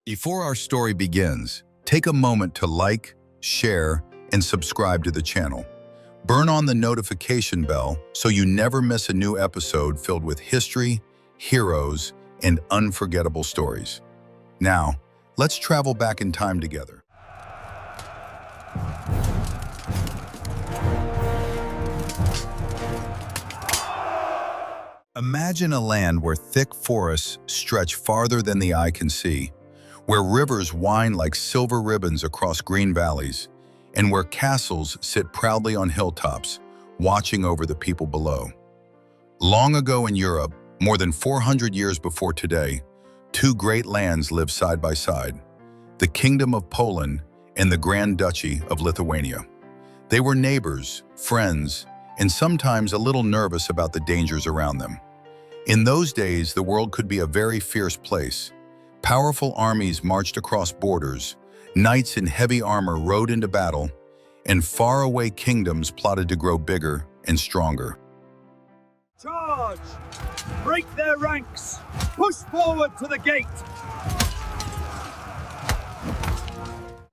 Before our story begins, take a moment to like, share, and subscribe to the channel. Burn on the notification bell so you never miss a new episode filled with history, heroes, and unforgettable stories. Now, let's travel back in time together. Imagine a land where thick forests stretch farther than the eye can see, where rivers wind like silver ribbons across green valleys, and where castles sit proudly on hilltops, watching over the people below. Long ago in Europe, more than 400 years before today, two great lands lived side by side, the Kingdom of Poland and the Grand Duchy of Lithuania. They were neighbors, friends, and sometimes a little nervous about the dangers around them. In those days, the world could be a very fierce place. Powerful armies marched across borders, knights in heavy armor rode into battle, and faraway kingdoms plotted to grow bigger and stronger. Charge! Break their ranks! Push forward to the gate!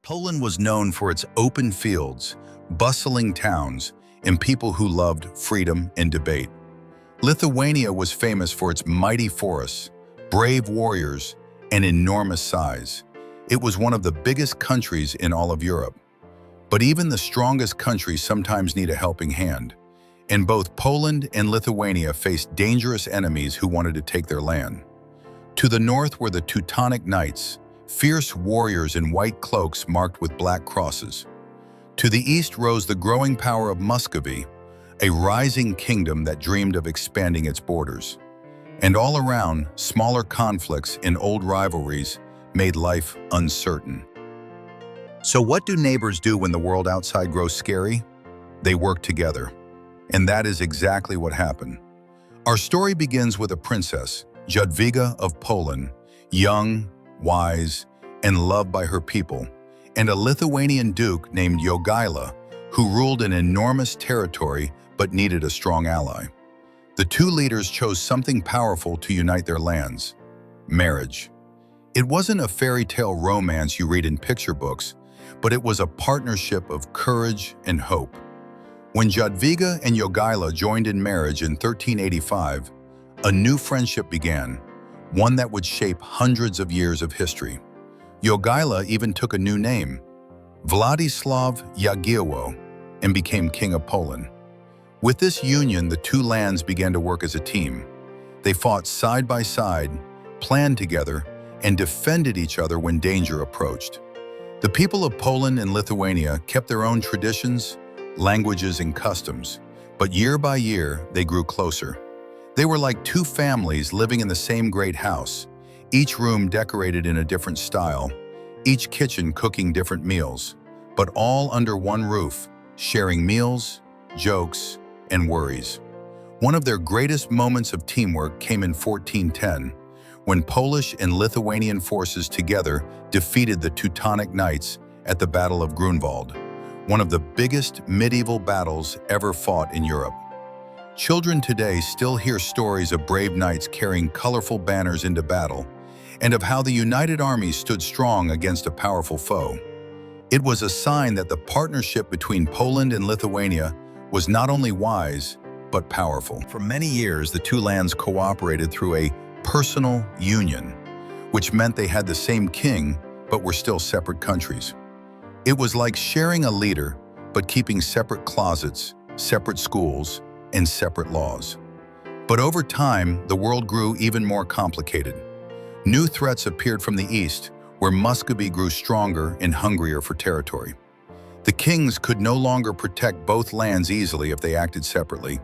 Poland was known for its open fields, bustling towns, and people who loved freedom and debate. Lithuania was famous for its mighty forests, brave warriors, and enormous size. It was one of the biggest countries in all of Europe. But even the strongest countries sometimes need a helping hand, and both Poland and Lithuania faced dangerous enemies who wanted to take their land. To the north were the Teutonic Knights, fierce warriors in white cloaks marked with black crosses. To the east rose the growing power of Muscovy, a rising kingdom that dreamed of expanding its borders. And all around, smaller conflicts and old rivalries made life uncertain. So what do neighbors do when the world outside grows scary? They work together. And that is exactly what happened. Our story begins with a princess, Jadwiga of Poland, young, wise, and loved by her people, and a Lithuanian duke named Jogaila, who ruled an enormous territory but needed a strong ally. The two leaders chose something powerful to unite their lands: marriage. It wasn't a fairy tale romance you read in picture books, but it was a partnership of courage and hope. When Jadwiga and Jogaila joined in marriage in 1385, a new friendship began, one that would shape hundreds of years of history. Jogaila even took a new name, Władysław Jagiełło, and became King of Poland. With this union, the two lands began to work as a team. They fought side by side, planned together, and defended each other when danger approached. The people of Poland and Lithuania kept their own traditions, languages, and customs, but year by year, they grew closer. They were like two families living in the same great house, each room decorated in a different style, each kitchen cooking different meals, but all under one roof, sharing meals, jokes, and worries. One of their greatest moments of teamwork came in 1410, when Polish and Lithuanian forces together defeated the Teutonic Knights at the Battle of Grunwald, one of the biggest medieval battles ever fought in Europe. Children today still hear stories of brave knights carrying colorful banners into battle, and of how the united armies stood strong against a powerful foe. It was a sign that the partnership between Poland and Lithuania was not only wise, but powerful. For many years, the two lands cooperated through a personal union, which meant they had the same king, but were still separate countries. It was like sharing a leader, but keeping separate closets, separate schools, and separate laws. But over time, the world grew even more complicated. New threats appeared from the east, where Muscovy grew stronger and hungrier for territory. The kings could no longer protect both lands easily if they acted separately.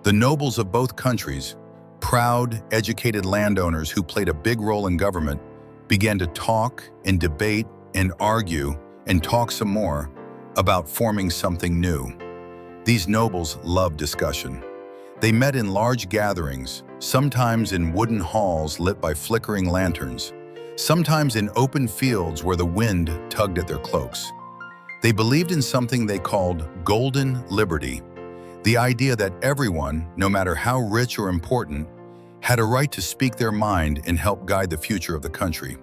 The nobles of both countries, proud, educated landowners who played a big role in government, began to talk and debate and argue and talk some more about forming something new. These nobles loved discussion. They met in large gatherings, sometimes in wooden halls lit by flickering lanterns, sometimes in open fields where the wind tugged at their cloaks. They believed in something they called golden liberty, the idea that everyone, no matter how rich or important, had a right to speak their mind and help guide the future of the country.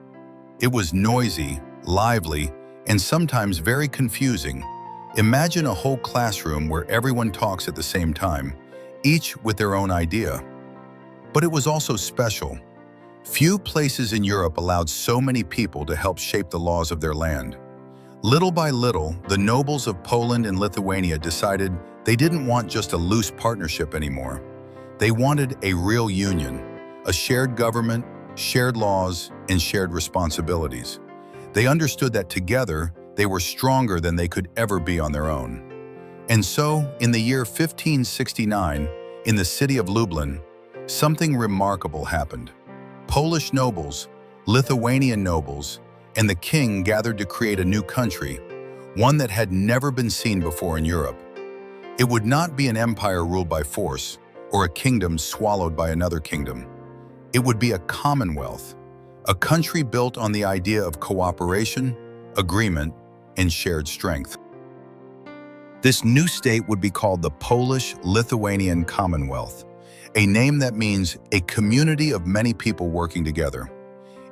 It was noisy, lively, and sometimes very confusing. Imagine a whole classroom where everyone talks at the same time, each with their own idea. But it was also special. Few places in Europe allowed so many people to help shape the laws of their land. Little by little, the nobles of Poland and Lithuania decided they didn't want just a loose partnership anymore. They wanted a real union, a shared government, shared laws, and shared responsibilities. They understood that together, they were stronger than they could ever be on their own. And so, in the year 1569, in the city of Lublin, something remarkable happened. Polish nobles, Lithuanian nobles, and the king gathered to create a new country, one that had never been seen before in Europe. It would not be an empire ruled by force, or a kingdom swallowed by another kingdom. It would be a commonwealth, a country built on the idea of cooperation, agreement, and shared strength. This new state would be called the Polish-Lithuanian Commonwealth, a name that means a community of many people working together.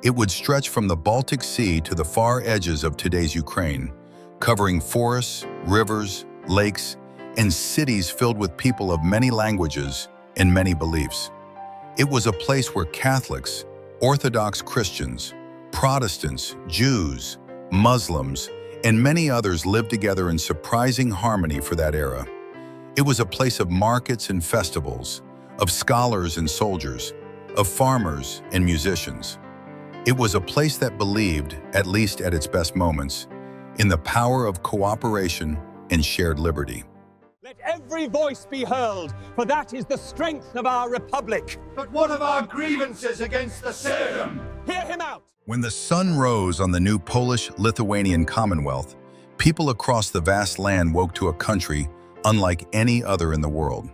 It would stretch from the Baltic Sea to the far edges of today's Ukraine, covering forests, rivers, lakes, and cities filled with people of many languages and many beliefs. It was a place where Catholics, Orthodox Christians, Protestants, Jews, Muslims, and many others lived together in surprising harmony for that era. It was a place of markets and festivals, of scholars and soldiers, of farmers and musicians. It was a place that believed, at least at its best moments, in the power of cooperation and shared liberty. Let every voice be heard, for that is the strength of our republic. But what of our grievances against the system? Hear him out! When the sun rose on the new Polish-Lithuanian Commonwealth, people across the vast land woke to a country unlike any other in the world.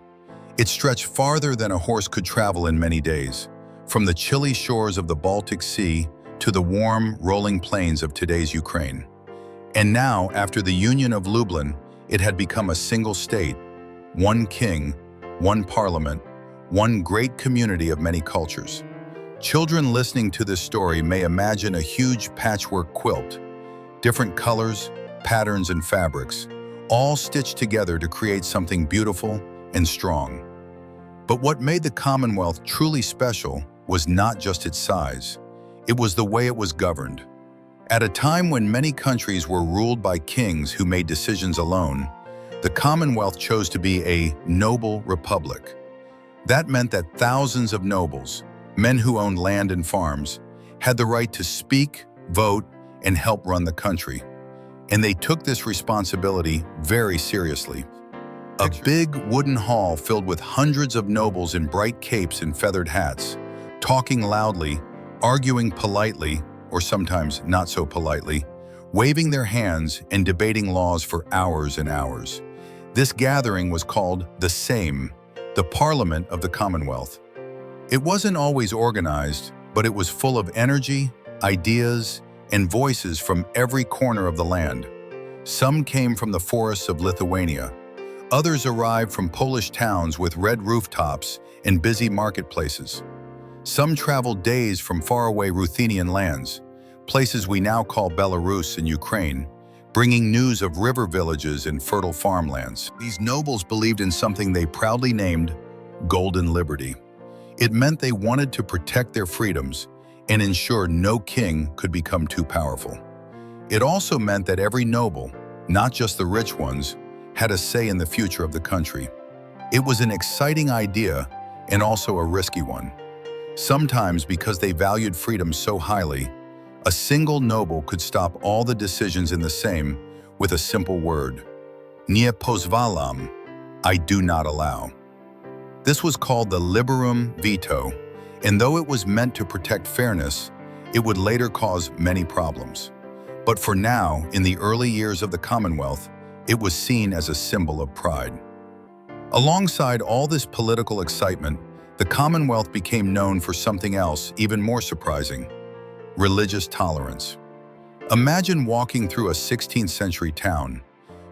It stretched farther than a horse could travel in many days, from the chilly shores of the Baltic Sea to the warm, rolling plains of today's Ukraine. And now, after the Union of Lublin, it had become a single state, one king, one parliament, one great community of many cultures. Children listening to this story may imagine a huge patchwork quilt, different colors, patterns, and fabrics, all stitched together to create something beautiful and strong. But what made the Commonwealth truly special was not just its size, it was the way it was governed. At a time when many countries were ruled by kings who made decisions alone, the Commonwealth chose to be a noble republic. That meant that thousands of nobles, men who owned land and farms, had the right to speak, vote, and help run the country. And they took this responsibility very seriously. A big wooden hall filled with hundreds of nobles in bright capes and feathered hats, talking loudly, arguing politely, or sometimes not so politely, waving their hands and debating laws for hours and hours. This gathering was called the Sejm, the Parliament of the Commonwealth. It wasn't always organized, but it was full of energy, ideas, and voices from every corner of the land. Some came from the forests of Lithuania. Others arrived from Polish towns with red rooftops and busy marketplaces. Some traveled days from faraway Ruthenian lands, places we now call Belarus and Ukraine, bringing news of river villages and fertile farmlands. These nobles believed in something they proudly named Golden Liberty. It meant they wanted to protect their freedoms and ensure no king could become too powerful. It also meant that every noble, not just the rich ones, had a say in the future of the country. It was an exciting idea and also a risky one. Sometimes, because they valued freedom so highly, a single noble could stop all the decisions in the Sejm with a simple word: Nie pozwalam, I do not allow. This was called the liberum veto, and though it was meant to protect fairness, it would later cause many problems. But for now, in the early years of the Commonwealth, it was seen as a symbol of pride. Alongside all this political excitement, the Commonwealth became known for something else even more surprising: religious tolerance. Imagine walking through a 16th century town.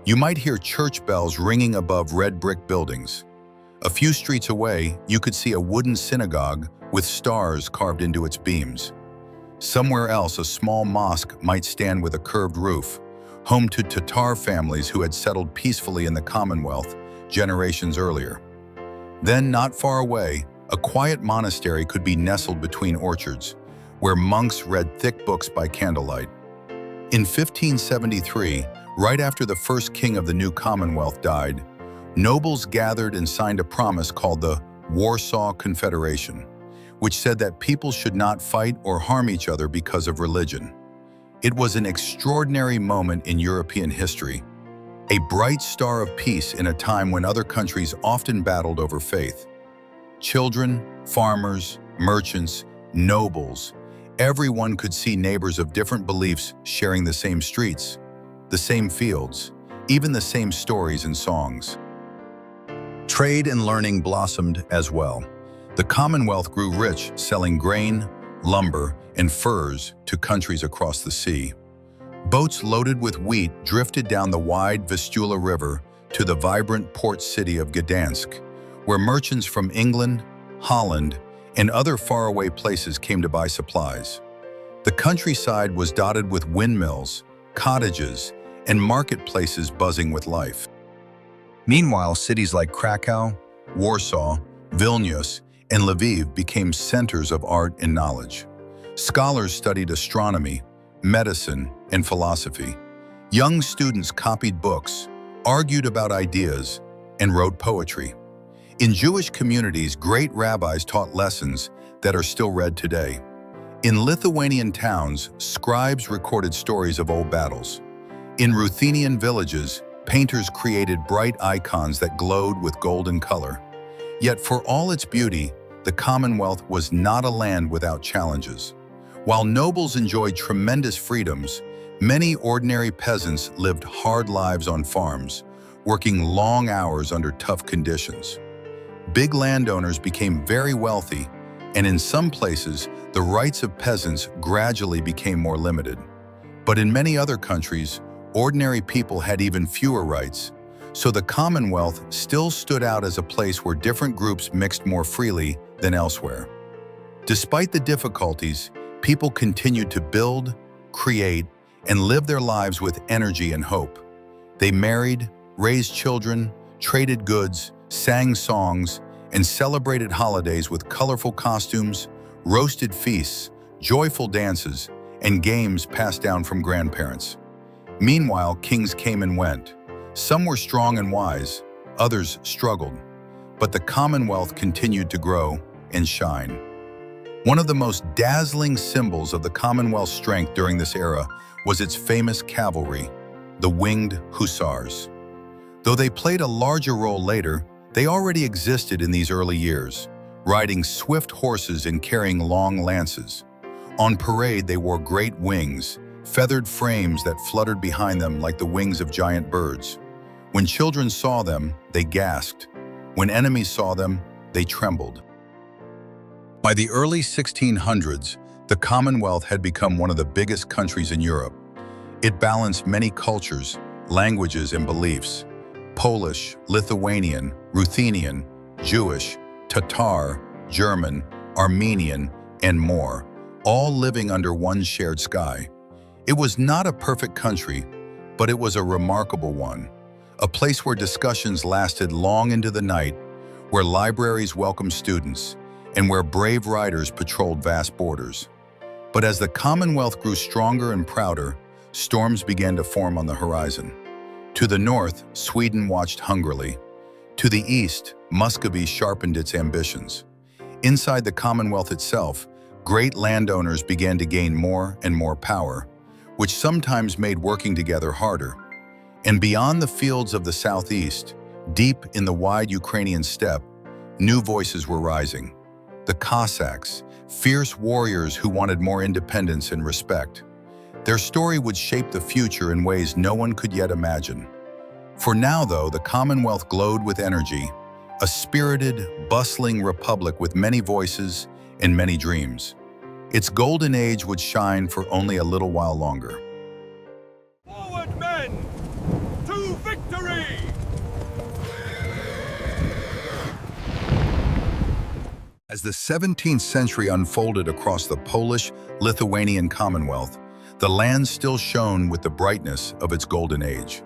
You might hear church bells ringing above red brick buildings. A few streets away, you could see a wooden synagogue with stars carved into its beams. Somewhere else, a small mosque might stand with a curved roof, home to Tatar families who had settled peacefully in the Commonwealth generations earlier. Then, not far away, a quiet monastery could be nestled between orchards, where monks read thick books by candlelight. In 1573, right after the first king of the new Commonwealth died, nobles gathered and signed a promise called the Warsaw Confederation, which said that people should not fight or harm each other because of religion. It was an extraordinary moment in European history, a bright star of peace in a time when other countries often battled over faith. Children, farmers, merchants, nobles, everyone could see neighbors of different beliefs sharing the same streets, the same fields, even the same stories and songs. Trade and learning blossomed as well. The Commonwealth grew rich, selling grain, lumber, and furs to countries across the sea. Boats loaded with wheat drifted down the wide Vistula River to the vibrant port city of Gdansk, where merchants from England, Holland, and other faraway places came to buy supplies. The countryside was dotted with windmills, cottages, and marketplaces buzzing with life. Meanwhile, cities like Krakow, Warsaw, Vilnius, and Lviv became centers of art and knowledge. Scholars studied astronomy, medicine, and philosophy. Young students copied books, argued about ideas, and wrote poetry. In Jewish communities, great rabbis taught lessons that are still read today. In Lithuanian towns, scribes recorded stories of old battles. In Ruthenian villages, painters created bright icons that glowed with golden color. Yet for all its beauty, the Commonwealth was not a land without challenges. While nobles enjoyed tremendous freedoms, many ordinary peasants lived hard lives on farms, working long hours under tough conditions. Big landowners became very wealthy, and in some places, the rights of peasants gradually became more limited. But in many other countries, ordinary people had even fewer rights, so the Commonwealth still stood out as a place where different groups mixed more freely than elsewhere. Despite the difficulties, people continued to build, create, and live their lives with energy and hope. They married, raised children, traded goods, sang songs, and celebrated holidays with colorful costumes, roasted feasts, joyful dances, and games passed down from grandparents. Meanwhile, kings came and went. Some were strong and wise, others struggled. But the Commonwealth continued to grow and shine. One of the most dazzling symbols of the Commonwealth's strength during this era was its famous cavalry, the Winged Hussars. Though they played a larger role later, they already existed in these early years, riding swift horses and carrying long lances. On parade, they wore great wings, feathered frames that fluttered behind them like the wings of giant birds. When children saw them, they gasped. When enemies saw them, they trembled. By the early 1600s, the Commonwealth had become one of the biggest countries in Europe. It balanced many cultures, languages, and beliefs: Polish, Lithuanian, Ruthenian, Jewish, Tatar, German, Armenian, and more, all living under one shared sky. It was not a perfect country, but it was a remarkable one, a place where discussions lasted long into the night, where libraries welcomed students, and where brave riders patrolled vast borders. But as the Commonwealth grew stronger and prouder, storms began to form on the horizon. To the north, Sweden watched hungrily. To the east, Muscovy sharpened its ambitions. Inside the Commonwealth itself, great landowners began to gain more and more power, which sometimes made working together harder. And beyond the fields of the southeast, deep in the wide Ukrainian steppe, new voices were rising. The Cossacks, fierce warriors who wanted more independence and respect. Their story would shape the future in ways no one could yet imagine. For now, though, the Commonwealth glowed with energy, a spirited, bustling republic with many voices and many dreams. Its golden age would shine for only a little while longer. Forward, men! To victory! As the 17th century unfolded across the Polish-Lithuanian Commonwealth, the land still shone with the brightness of its golden age.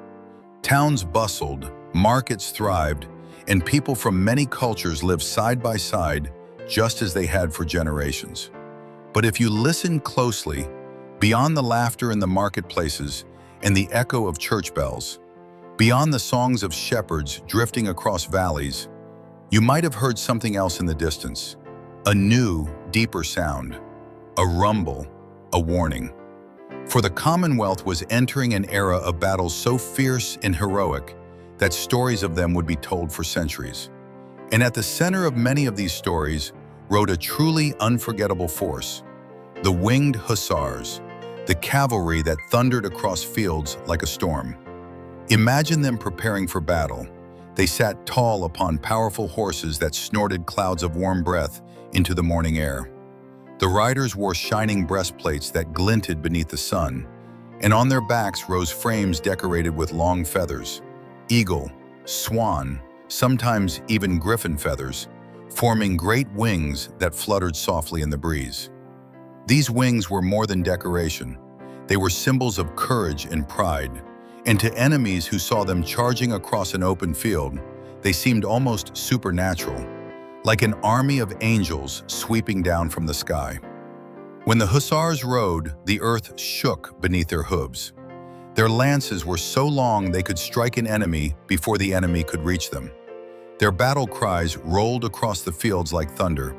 Towns bustled, markets thrived, and people from many cultures lived side by side, just as they had for generations. But if you listen closely, beyond the laughter in the marketplaces and the echo of church bells, beyond the songs of shepherds drifting across valleys, you might have heard something else in the distance. A new, deeper sound. A rumble. A warning. For the Commonwealth was entering an era of battles so fierce and heroic that stories of them would be told for centuries. And at the center of many of these stories rode a truly unforgettable force, the Winged Hussars, the cavalry that thundered across fields like a storm. Imagine them preparing for battle. They sat tall upon powerful horses that snorted clouds of warm breath into the morning air. The riders wore shining breastplates that glinted beneath the sun, and on their backs rose frames decorated with long feathers, eagle, swan, sometimes even griffin feathers, forming great wings that fluttered softly in the breeze. These wings were more than decoration. They were symbols of courage and pride, and to enemies who saw them charging across an open field, they seemed almost supernatural, like an army of angels sweeping down from the sky. When the hussars rode, the earth shook beneath their hooves. Their lances were so long they could strike an enemy before the enemy could reach them. Their battle cries rolled across the fields like thunder.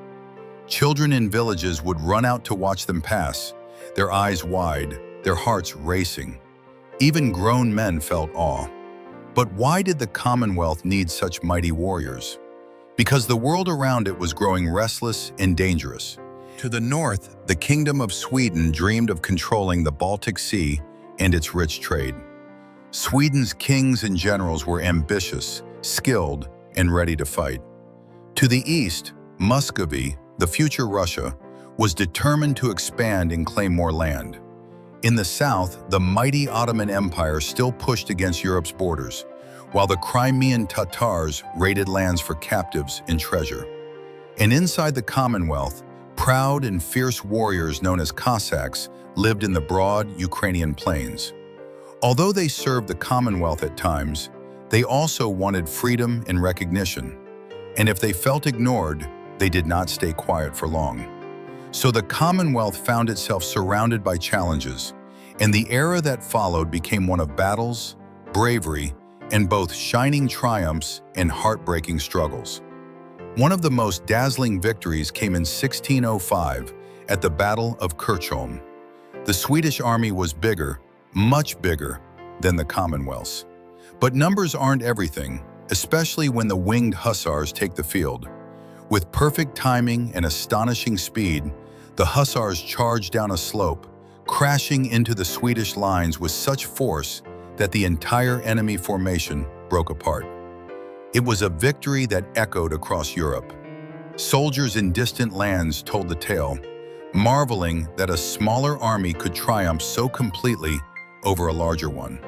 Children in villages would run out to watch them pass, their eyes wide, their hearts racing. Even grown men felt awe. But why did the Commonwealth need such mighty warriors? Because the world around it was growing restless and dangerous. To the north, the Kingdom of Sweden dreamed of controlling the Baltic Sea and its rich trade. Sweden's kings and generals were ambitious, skilled, and ready to fight. To the east, Muscovy, the future Russia, was determined to expand and claim more land. In the south, the mighty Ottoman Empire still pushed against Europe's borders, while the Crimean Tatars raided lands for captives and treasure. And inside the Commonwealth, proud and fierce warriors known as Cossacks lived in the broad Ukrainian plains. Although they served the Commonwealth at times, they also wanted freedom and recognition. And if they felt ignored, they did not stay quiet for long. So the Commonwealth found itself surrounded by challenges, and the era that followed became one of battles, bravery, and both shining triumphs and heartbreaking struggles. One of the most dazzling victories came in 1605 at the Battle of Kirchholm. The Swedish army was bigger, much bigger, than the Commonwealth's. But numbers aren't everything, especially when the Winged Hussars take the field. With perfect timing and astonishing speed, the Hussars charged down a slope, crashing into the Swedish lines with such force that the entire enemy formation broke apart. It was a victory that echoed across Europe. Soldiers in distant lands told the tale, marveling that a smaller army could triumph so completely over a larger one.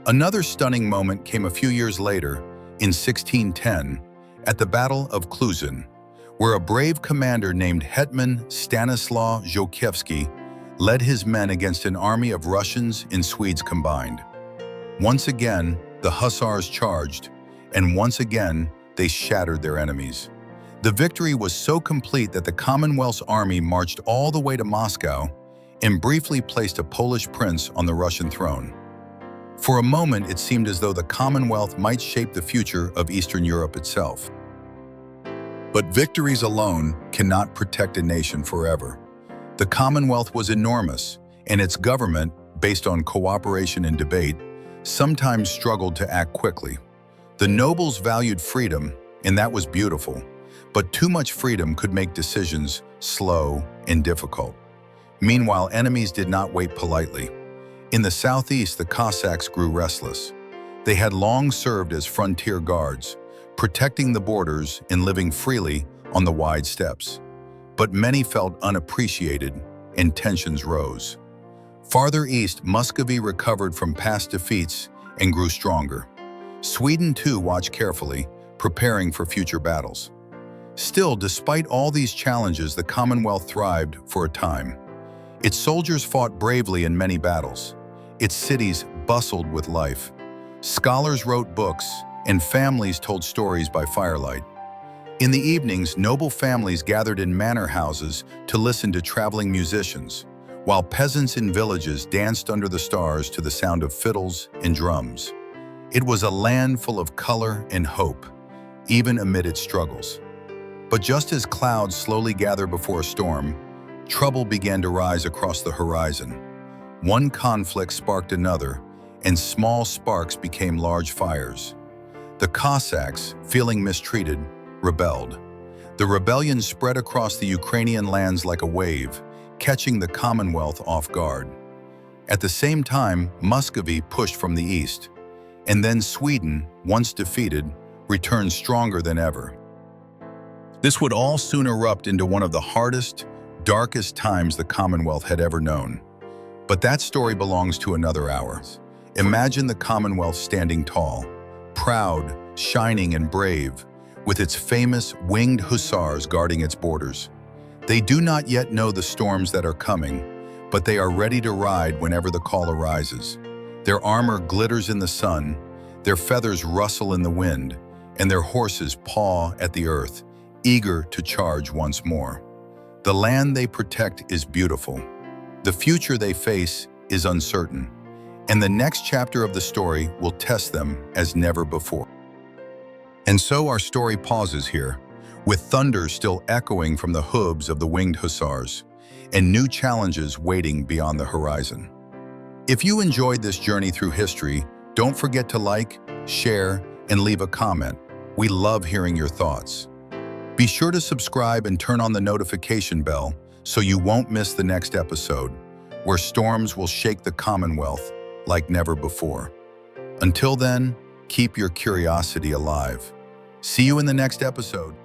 Another stunning moment came a few years later, in 1610, at the Battle of Kluzen, where a brave commander named Hetman Stanislaw Żółkiewski led his men against an army of Russians and Swedes combined. Once again, the Hussars charged, and once again, they shattered their enemies. The victory was so complete that the Commonwealth's army marched all the way to Moscow and briefly placed a Polish prince on the Russian throne. For a moment, it seemed as though the Commonwealth might shape the future of Eastern Europe itself. But victories alone cannot protect a nation forever. The Commonwealth was enormous, and its government, based on cooperation and debate, sometimes struggled to act quickly. The nobles valued freedom, and that was beautiful, but too much freedom could make decisions slow and difficult. Meanwhile, enemies did not wait politely. In the southeast, the Cossacks grew restless. They had long served as frontier guards, protecting the borders and living freely on the wide steppes. But many felt unappreciated, and tensions rose. Farther east, Muscovy recovered from past defeats and grew stronger. Sweden, too, watched carefully, preparing for future battles. Still, despite all these challenges, the Commonwealth thrived for a time. Its soldiers fought bravely in many battles. Its cities bustled with life. Scholars wrote books, and families told stories by firelight. In the evenings, noble families gathered in manor houses to listen to traveling musicians, while peasants in villages danced under the stars to the sound of fiddles and drums. It was a land full of color and hope, even amid its struggles. But just as clouds slowly gather before a storm, trouble began to rise across the horizon. One conflict sparked another, and small sparks became large fires. The Cossacks, feeling mistreated, rebelled. The rebellion spread across the Ukrainian lands like a wave, catching the Commonwealth off guard. At the same time, Muscovy pushed from the east, and then Sweden, once defeated, returned stronger than ever. This would all soon erupt into one of the hardest, darkest times the Commonwealth had ever known. But that story belongs to another hour. Imagine the Commonwealth standing tall, proud, shining, and brave, with its famous Winged Hussars guarding its borders. They do not yet know the storms that are coming, but they are ready to ride whenever the call arises. Their armor glitters in the sun, their feathers rustle in the wind, and their horses paw at the earth, eager to charge once more. The land they protect is beautiful. The future they face is uncertain, and the next chapter of the story will test them as never before. And so our story pauses here, with thunder still echoing from the hooves of the Winged Hussars, and new challenges waiting beyond the horizon. If you enjoyed this journey through history, don't forget to like, share, and leave a comment. We love hearing your thoughts. Be sure to subscribe and turn on the notification bell so you won't miss the next episode, where storms will shake the Commonwealth like never before. Until then, keep your curiosity alive. See you in the next episode.